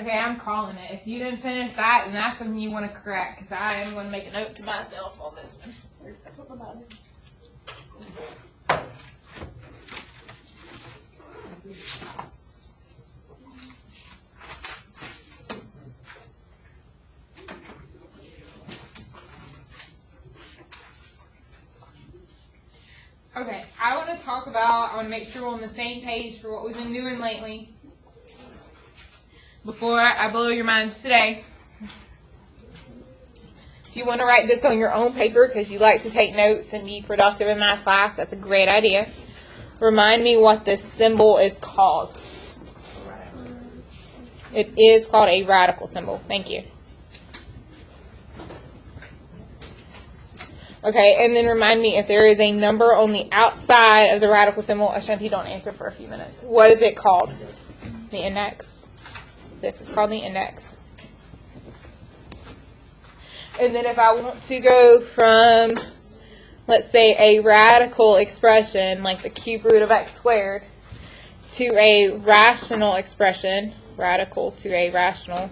Okay, I'm calling it. If you didn't finish that, then that's something you want to correct, because I am going to make a note to myself on this one. Okay, I want to make sure we're on the same page for what we've been doing lately before I blow your minds today. If you want to write this on your own paper because you like to take notes and be productive in math class, that's a great idea. Remind me what this symbol is called. It is called a radical symbol. Thank you. Okay, and then remind me if there is a number on the outside of the radical symbol. Ashanti, don't answer for a few minutes. What is it called? The index. This is called the index. And then if I want to go from, let's say, a radical expression, like the cube root of x squared, to a rational expression, radical to a rational,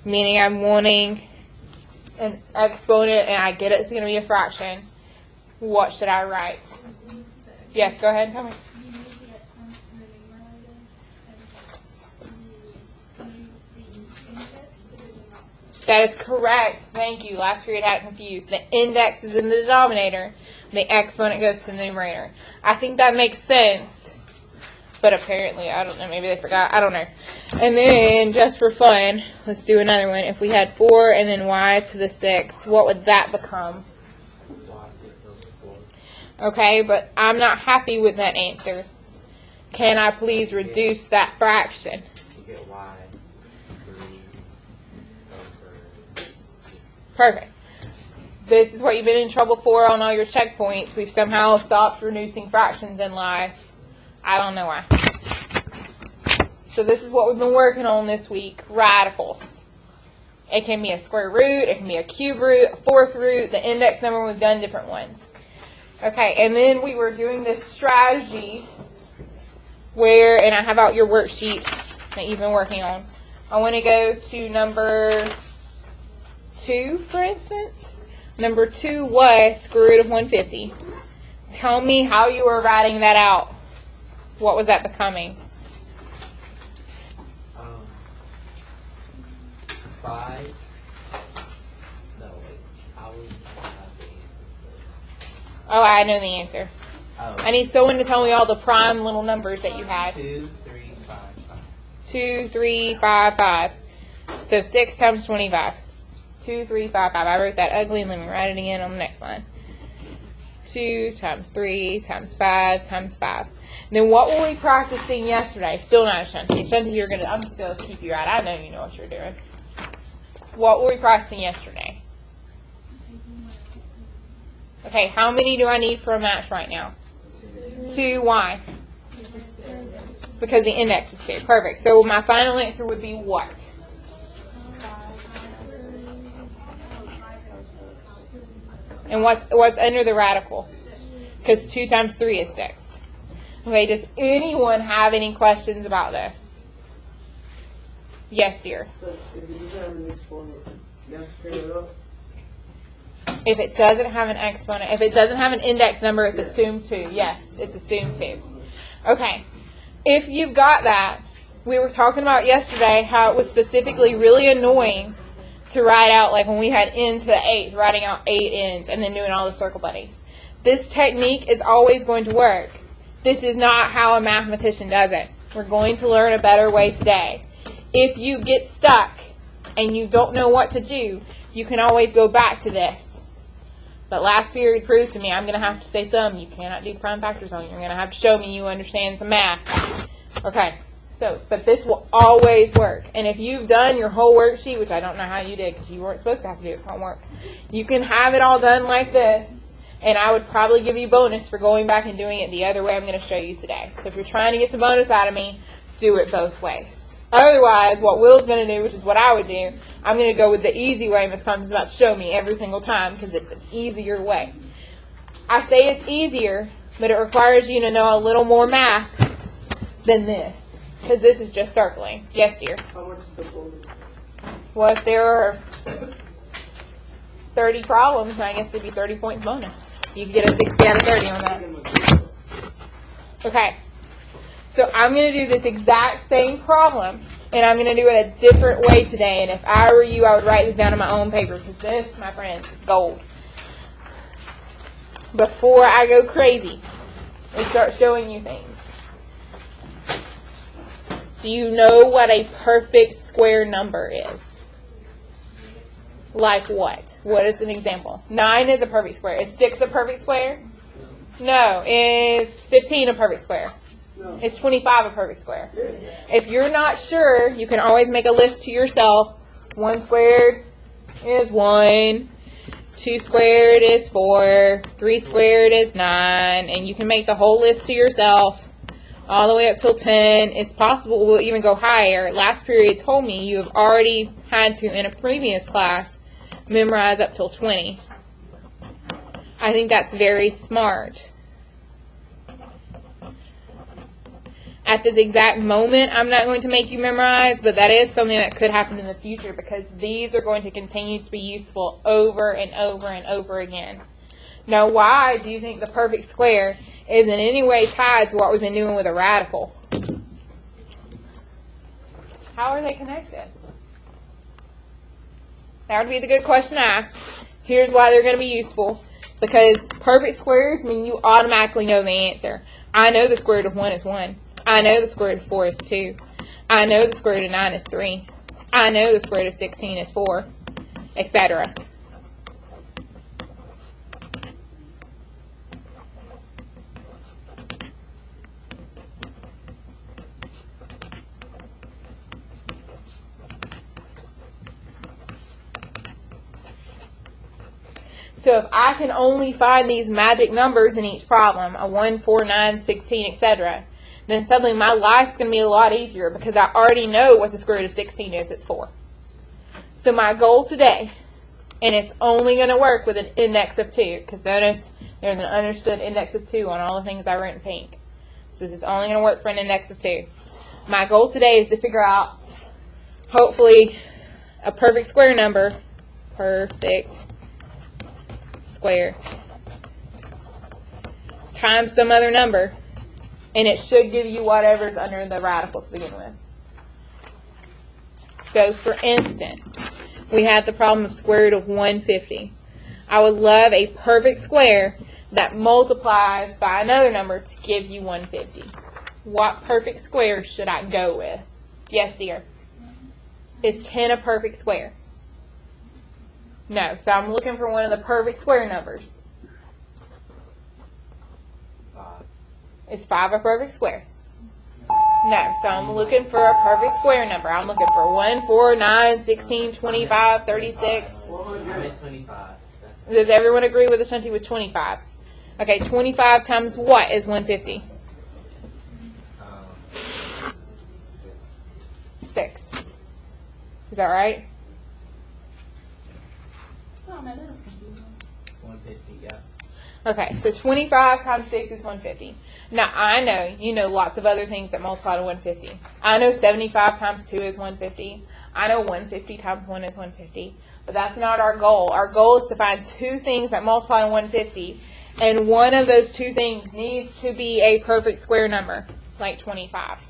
meaning I'm wanting an exponent and I get it's going to be a fraction, what should I write? Yes, go ahead and tell me. That is correct. Thank you. Last period had it confused. The index is in the denominator. The exponent goes to the numerator. I think that makes sense. But apparently, I don't know. Maybe they forgot. I don't know. And then, just for fun, let's do another one. If we had 4 and then y to the 6, what would that become? Okay, but I'm not happy with that answer. Can I please reduce that fraction? You get y 3 over. Perfect. This is what you've been in trouble for on all your checkpoints. We've somehow stopped reducing fractions in life. I don't know why. So this is what we've been working on this week, radicals. It can be a square root, it can be a cube root, a fourth root, the index number, we've done different ones. Okay, and then we were doing this strategy where, and I have out your worksheet that you've been working on. I want to go to number 2, for instance. Number 2 was square root of 150. Tell me how you were writing that out. What was that becoming? 5. No, wait. I was not the answer. Oh, I know the answer. Oh. I need someone to tell me all the prime little numbers that you had. 2, 3, 5, 5. 2, 3, 5, 5. So 6 times 25. 2, 3, 5, 5. I wrote that ugly, and let me write it again on the next line. 2 times 3 times 5 times 5. Then what were we practicing yesterday? Still not Ashanti. Ashanti, I'm just going to keep you right. I know you know what you're doing. What were we practicing yesterday? Okay, how many do I need for a match right now? 2. Why? Because the index is 2. Perfect. So my final answer would be what? And what's under the radical? Because 2 times 3 is 6. Okay, does anyone have any questions about this? Yes, dear. If it doesn't have an exponent, if it doesn't have an index number, it's assumed 2. Yes, it's assumed 2. Okay, if you've got that, we were talking about yesterday how it was specifically really annoying to write out, like when we had n to the 8th, writing out 8 n's and then doing all the circle buddies. This technique is always going to work. This is not how a mathematician does it. We're going to learn a better way today. If you get stuck and you don't know what to do, you can always go back to this. But last period proved to me I'm going to have to say you cannot do prime factors on. You're going to have to show me you understand some math. Okay, but this will always work. And if you've done your whole worksheet, which I don't know how you did because you weren't supposed to have to do it homework, you can have it all done like this. And I would probably give you bonus for going back and doing it the other way I'm going to show you today. So if you're trying to get some bonus out of me, do it both ways. Otherwise, what Will's going to do, which is what I would do, I'm going to go with the easy way Ms. Combs is about to show me every single time because it's an easier way. I say it's easier, but it requires you to know a little more math than this. because this is just circling. Yes, dear. How much is the bonus? Well, if there are 30 problems, then I guess it'd be 30 points bonus. So you can get a 60 out of 30 on that. Okay. So I'm going to do this exact same problem, and I'm going to do it a different way today. And if I were you, I would write this down on my own paper, because this, my friends, is gold. Before I go crazy and start showing you things. Do you know what a perfect square number is? Like what? What is an example? 9 is a perfect square. Is 6 a perfect square? No. Is 15 a perfect square? No. Is 25 a perfect square? If you're not sure, you can always make a list to yourself. 1 squared is 1. 2 squared is 4. 3 squared is 9. And you can make the whole list to yourself all the way up till 10. It's possible we'll even go higher. Last period told me you have already had to, in a previous class, memorize up till 20. I think that's very smart. At this exact moment, I'm not going to make you memorize, but that is something that could happen in the future because these are going to continue to be useful over and over and over again. Now, why do you think the perfect square is in any way tied to what we've been doing with a radical? How are they connected? That would be the good question to ask. Here's why they're going to be useful. Because perfect squares mean you automatically know the answer. I know the square root of 1 is 1. I know the square root of 4 is 2. I know the square root of 9 is 3. I know the square root of 16 is 4, etc. So if I can only find these magic numbers in each problem, a 1, 4, 9, 16, etc., then suddenly my life's going to be a lot easier because I already know what the square root of 16 is. It's 4. So my goal today, and it's only going to work with an index of 2, because notice there's an understood index of 2 on all the things I wrote in pink. So this is only going to work for an index of 2. My goal today is to figure out, hopefully, a perfect square number. Perfect square times some other number, and it should give you whatever's under the radical to begin with. So for instance, we had the problem of square root of 150. I would love a perfect square that multiplies by another number to give you 150. What perfect square should I go with? Yes, dear. Is 10 a perfect square? No, so I'm looking for one of the perfect square numbers. 5. Is 5 a perfect square? No, so I'm looking for a perfect square number. I'm looking for 1, 4, 9, 16, 25, 36. I'm at 25. Does everyone agree with Ashanti with 25? Okay, 25 times what is 150? 6. Is that right? Oh, no, that was confusing. 150, yeah. Okay, so 25 times 6 is 150. Now, I know you know lots of other things that multiply to 150. I know 75 times 2 is 150. I know 150 times 1 is 150. But that's not our goal. Our goal is to find 2 things that multiply to 150, and one of those 2 things needs to be a perfect square number, like 25.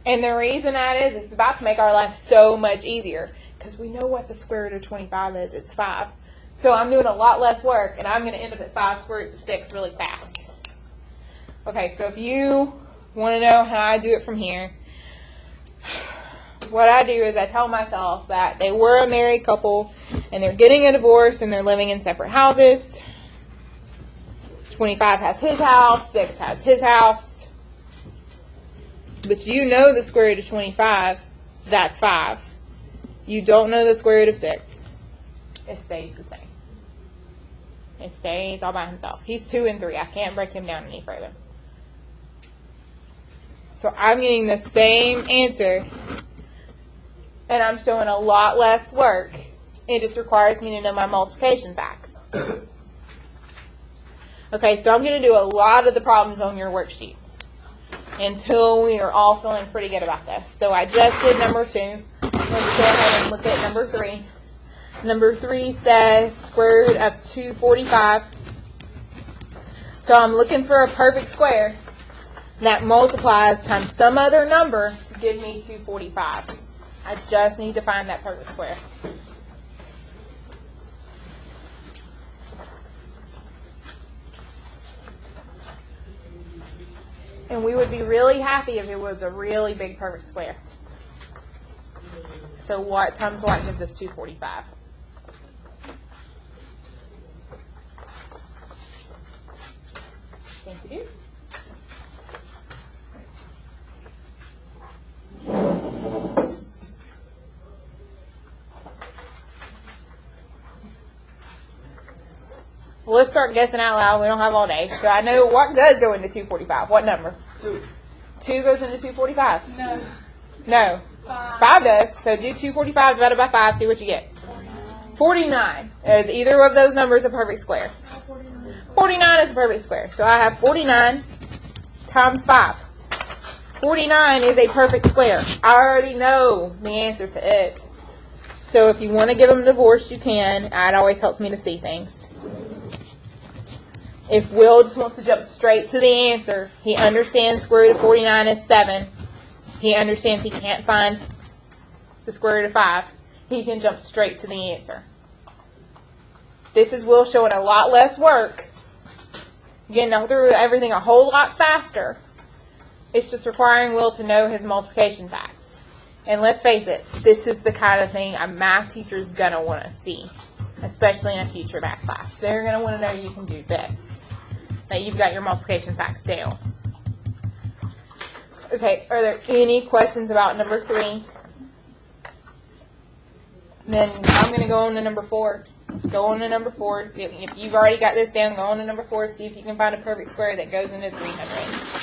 And the reason that is, it's about to make our life so much easier, because we know what the square root of 25 is. It's 5. So I'm doing a lot less work, and I'm going to end up at 5 square roots of 6 really fast. Okay, so if you want to know how I do it from here, what I do is I tell myself that they were a married couple, and they're getting a divorce, and they're living in separate houses. 25 has his house, 6 has his house. But you know the square root of 25, that's 5. You don't know the square root of 6. It stays the same. It stays all by himself. He's 2 and 3. I can't break him down any further. So I'm getting the same answer, and I'm showing a lot less work. It just requires me to know my multiplication facts. Okay, so I'm going to do a lot of the problems on your worksheet. until we are all feeling pretty good about this. So I just did number 2. Let's go ahead and look at number 3. Number 3 says square root of 245. So I'm looking for a perfect square that multiplies times some other number to give me 245. I just need to find that perfect square. And we would be really happy if it was a really big perfect square. So what times what gives us 245? Thank you. Well, let's start guessing out loud. We don't have all day. So I know what does go into 245. What number? 2. 2 goes into 245. No. No. 5 does. So do 245 divided by 5. See what you get. 49. Is either of those numbers a perfect square? 49 is a perfect square. So I have 49 times 5. 49 is a perfect square. I already know the answer to it. So if you want to give them a divorce, you can. It always helps me to see things. If Will just wants to jump straight to the answer, he understands square root of 49 is 7. He understands he can't find the square root of 5. He can jump straight to the answer. This is Will showing a lot less work, getting through everything a whole lot faster. It's just requiring Will to know his multiplication facts. And let's face it, this is the kind of thing a math teacher is going to want to see, especially in a future math class. They're going to want to know you can do this, that you've got your multiplication facts down. Okay, are there any questions about number 3? Then I'm going to go on to number 4. Let's go on to number 4. If you've already got this down, go on to number 4. See if you can find a perfect square that goes into 300.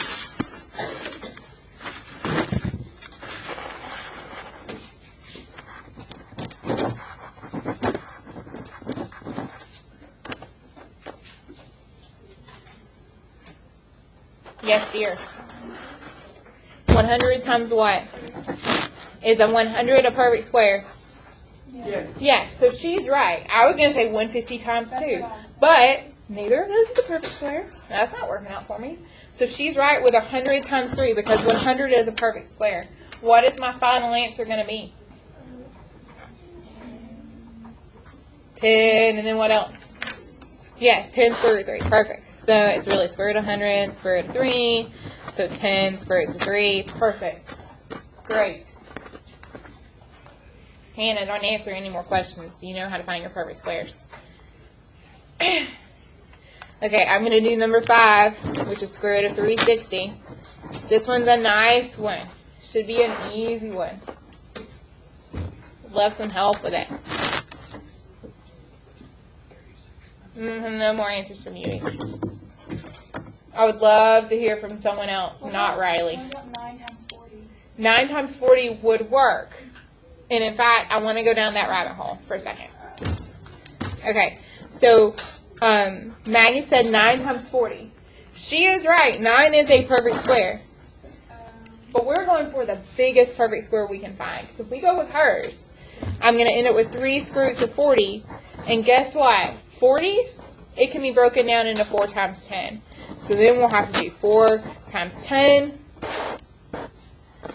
Yes, dear. 100 times what? Is a 100 a perfect square? Yes. Yeah, so she's right. I was going to say 150 times 2. But neither of those is a perfect square. That's not working out for me. So she's right with 100 times 3 because 100 is a perfect square. What is my final answer going to be? 10, and then what else? Yeah, 10 square root of 3. Perfect. So it's really square root of 100, square root of 3. So 10 square root of 3. Perfect. Great. Hannah, don't answer any more questions. You know how to find your perfect squares. Okay, I'm going to do number 5, which is square root of 360. This one's a nice one. Should be an easy one. Love some help with it. No more answers from you either. I would love to hear from someone else, not Riley. 9 times 40. 9 times 40 would work. And in fact, I want to go down that rabbit hole for a second. Okay, so Maggie said 9 times 40. She is right. 9 is a perfect square. But we're going for the biggest perfect square we can find. So if we go with hers, I'm going to end up with 3 square roots of 40. And guess what? 40, it can be broken down into 4 times 10. So then we'll have to do 4 times 10.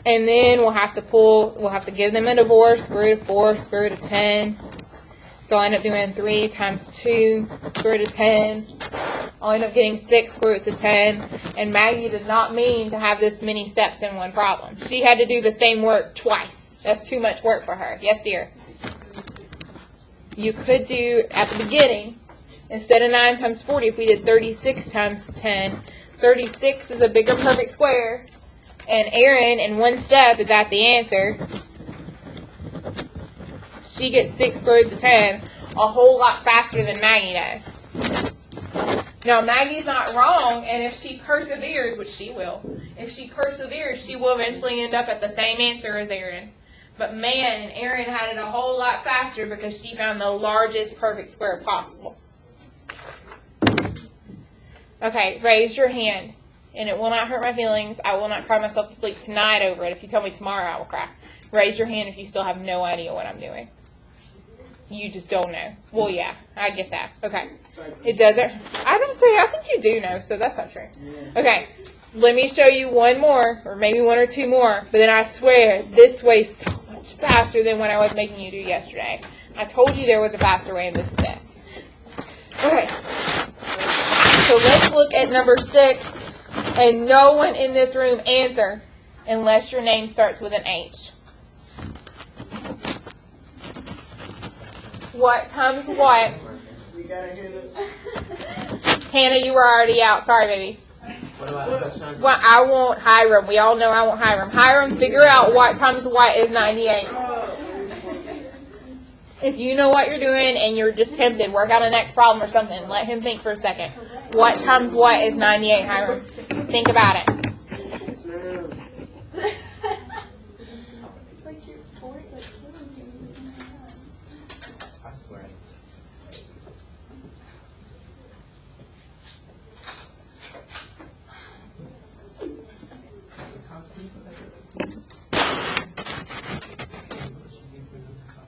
And then we'll have to give them a divorce, square root of 4, square root of 10. So I'll end up doing 3 times 2, square root of 10. I'll end up getting 6 square roots of 10. And Maggie did not mean to have this many steps in one problem. She had to do the same work twice. That's too much work for her. Yes, dear? You could do, at the beginning, instead of 9 times 40, if we did 36 times 10, 36 is a bigger perfect square. And Erin, in one step, is at the answer. She gets 6 square roots of 10 a whole lot faster than Maggie does. Now, Maggie's not wrong, and if she perseveres, which she will, if she perseveres, she will eventually end up at the same answer as Erin. But man, Erin had it a whole lot faster because she found the largest perfect square possible. Okay, raise your hand and it will not hurt my feelings. I will not cry myself to sleep tonight over it. If you tell me tomorrow, I will cry. Raise your hand if you still have no idea what I'm doing. You just don't know. Well, yeah, I get that. Okay. It doesn't. I think you do know, so that's not true. Okay. Let me show you one more, or maybe one or two more, but then I swear, this way's so much faster than what I was making you do yesterday. I told you there was a faster way, and this is it. Okay. So let's look at number 6, and no one in this room answer unless your name starts with an H. What times what? We gotta hear this. Hannah, you were already out. Sorry, baby. What about the question? Well, I want Hiram. We all know I want Hiram. Hiram, figure out what times what is 98. If you know what you're doing and you're just tempted, work out a next problem or something. Let him think for a second. What times what is 98, Hiram? Think about it. It's like you're killing me. I swear.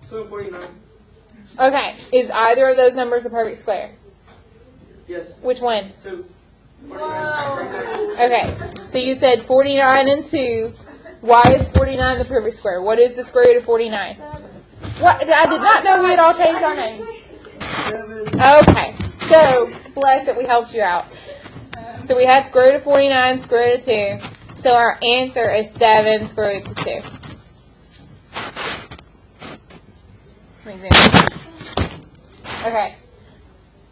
So 49. Okay, is either of those numbers a perfect square? Yes. Which one? 2. Okay, so you said 49 and 2. Why is 49 the perfect square? What is the square root of 49? What? I did not know we had all changed our names. 7. Okay, so bless it, we helped you out. So we had square root of 49, square root of 2. So our answer is 7 square root of 2. Let me zoom. Okay,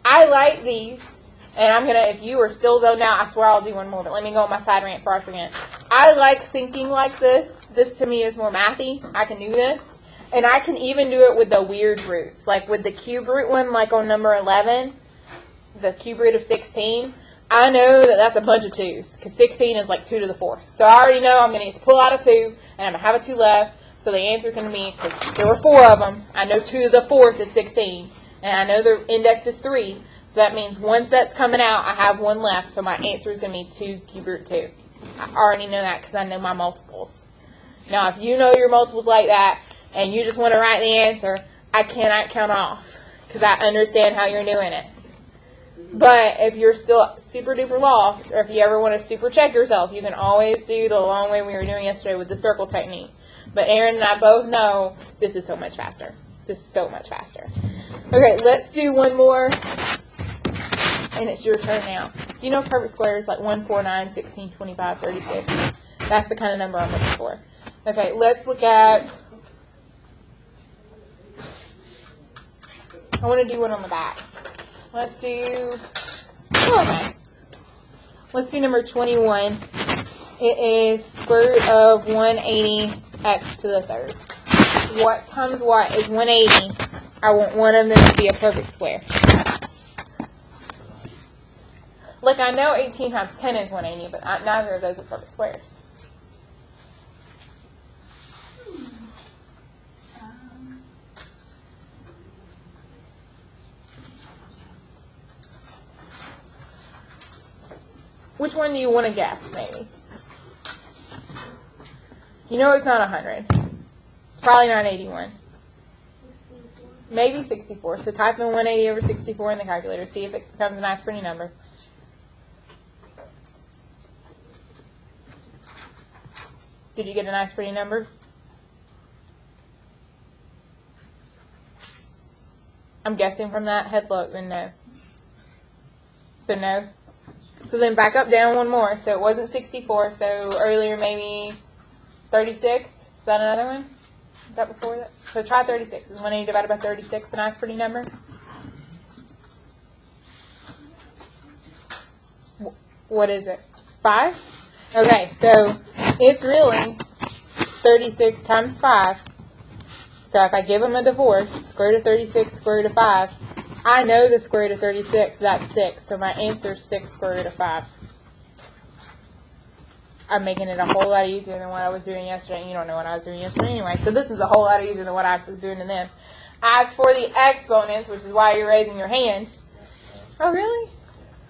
I like these, and I'm gonna. If you are still zoned out, I swear I'll do one more. But let me go on my side rant before I forget. I like thinking like this. This to me is more mathy. I can do this, and I can even do it with the weird roots, like with the cube root one, like on number 11, the cube root of 16. I know that that's a bunch of 2s, because 16 is like 2 to the 4th. So I already know I'm gonna need to pull out a 2, and I'm gonna have a 2 left. So the answer is going to be, because there were 4 of them, I know 2 to the 4th is 16, and I know the index is 3, so that means one set's coming out, I have 1 left, so my answer is going to be 2 cube root 2. I already know that because I know my multiples. Now, if you know your multiples like that, and you just want to write the answer, I cannot count off, because I understand how you're doing it. But if you're still super duper lost, or if you ever want to super check yourself, you can always do the long way we were doing yesterday with the circle technique. But Aaron and I both know this is so much faster. This is so much faster. Okay, let's do one more. And it's your turn now. Do you know perfect squares like 1, 4, 9, 16, 25, 36? That's the kind of number I'm looking for. Okay, let's look at... I want to do one on the back. Let's do... Okay. Let's do number 21. It is square root of 180 x to the 3rd. What times what is 180? I want one of them to be a perfect square. Like, I know 18 times 10 is 180, but neither of those are perfect squares. Which one do you want to guess, maybe? You know it's not 100. It's probably not 81. Maybe 64. So type in 180 over 64 in the calculator. See if it becomes a nice, pretty number. Did you get a nice, pretty number? I'm guessing from that head look, then no. So no. So then back up down one more. So it wasn't 64. So earlier maybe 36. Is that another one? Is that before that? So try 36. Is 180 divided by 36 a nice, pretty number? What is it? 5? Okay, so it's really 36 times 5. So if I give them a divorce, square root of 36, square root of 5, I know the square root of 36, that's 6. So my answer is 6 square root of 5. I'm making it a whole lot easier than what I was doing yesterday. And you don't know what I was doing yesterday anyway. So this is a whole lot easier than what I was doing to them. As for the exponents, which is why you're raising your hand. Oh, really?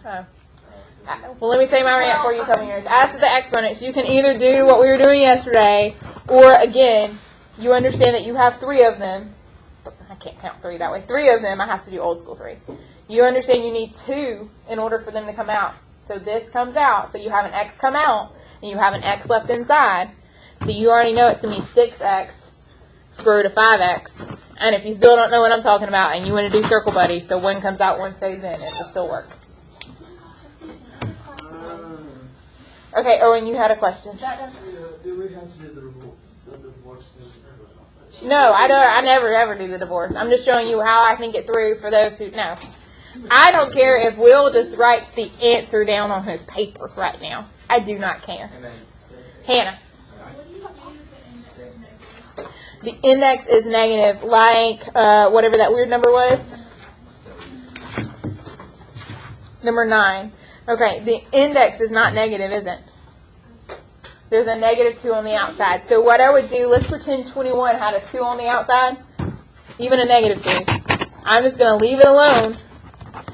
Oh. Well, let me say my rant before you tell me yours. As to the exponents, you can either do what we were doing yesterday, or again, you understand that you have 3 of them. I can't count 3 that way. 3 of them, I have to do old school 3. You understand you need 2 in order for them to come out. So this comes out, so you have an x come out, and you have an x left inside. So you already know it's going to be 6x square root of 5x. And if you still don't know what I'm talking about, and you want to do circle buddy, so 1 comes out, 1 stays in, it will still work. Okay, Owen, you had a question. That doesn't. Do we have to do the divorce thing? No, I never ever do the divorce. I'm just showing you how I think it through for those who know. I don't care if Will just writes the answer down on his paper right now. I do not care. Hannah. The index is negative, like whatever that weird number was. Number 9. Okay, the index is not negative, is it? There's a negative 2 on the outside. So what I would do, let's pretend 21 had a 2 on the outside, even a negative 2. I'm just going to leave it alone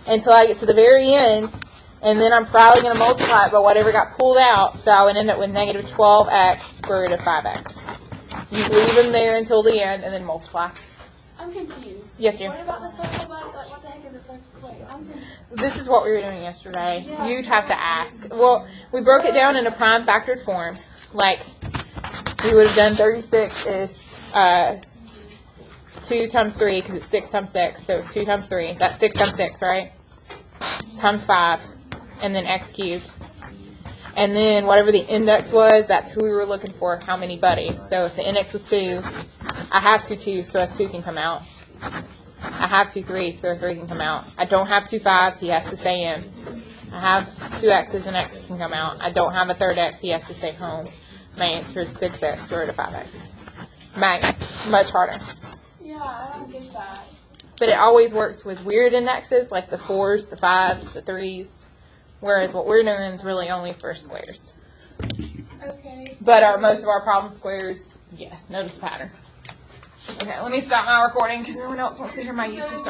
until I get to the very end, and then I'm probably going to multiply it by whatever got pulled out, so I would end up with negative 12x square root of 5x. You leave them there until the end, and then multiply. I'm confused. Yes, dear. What about the circle buddy? Like, what the heck is a circle buddy? I'm confused. This is what we were doing yesterday. Yeah. You'd have to ask. Well, we broke it down in a prime factored form. Like, we would have done 36 is 2 times 3, because it's 6 times 6. So 2 times 3. That's 6 times 6, right? Times 5. And then x cubed. And then whatever the index was, that's who we were looking for, how many buddies. So if the index was 2, I have 2 2s, so a 2 can come out. I have 2 3s, so a 3 can come out. I don't have 2 5s, he has to stay in. I have 2 x's, and x can come out. I don't have a third x, he has to stay home. My answer is 6x square root of 5x. Much harder. Yeah, I don't get that. But it always works with weird indexes, like the 4s, the 5s, the 3s. Whereas what we're doing is really only for squares. Okay. But most of our problem squares, yes, notice the pattern. Okay, let me stop my recording because no one else wants to hear my YouTube stuff.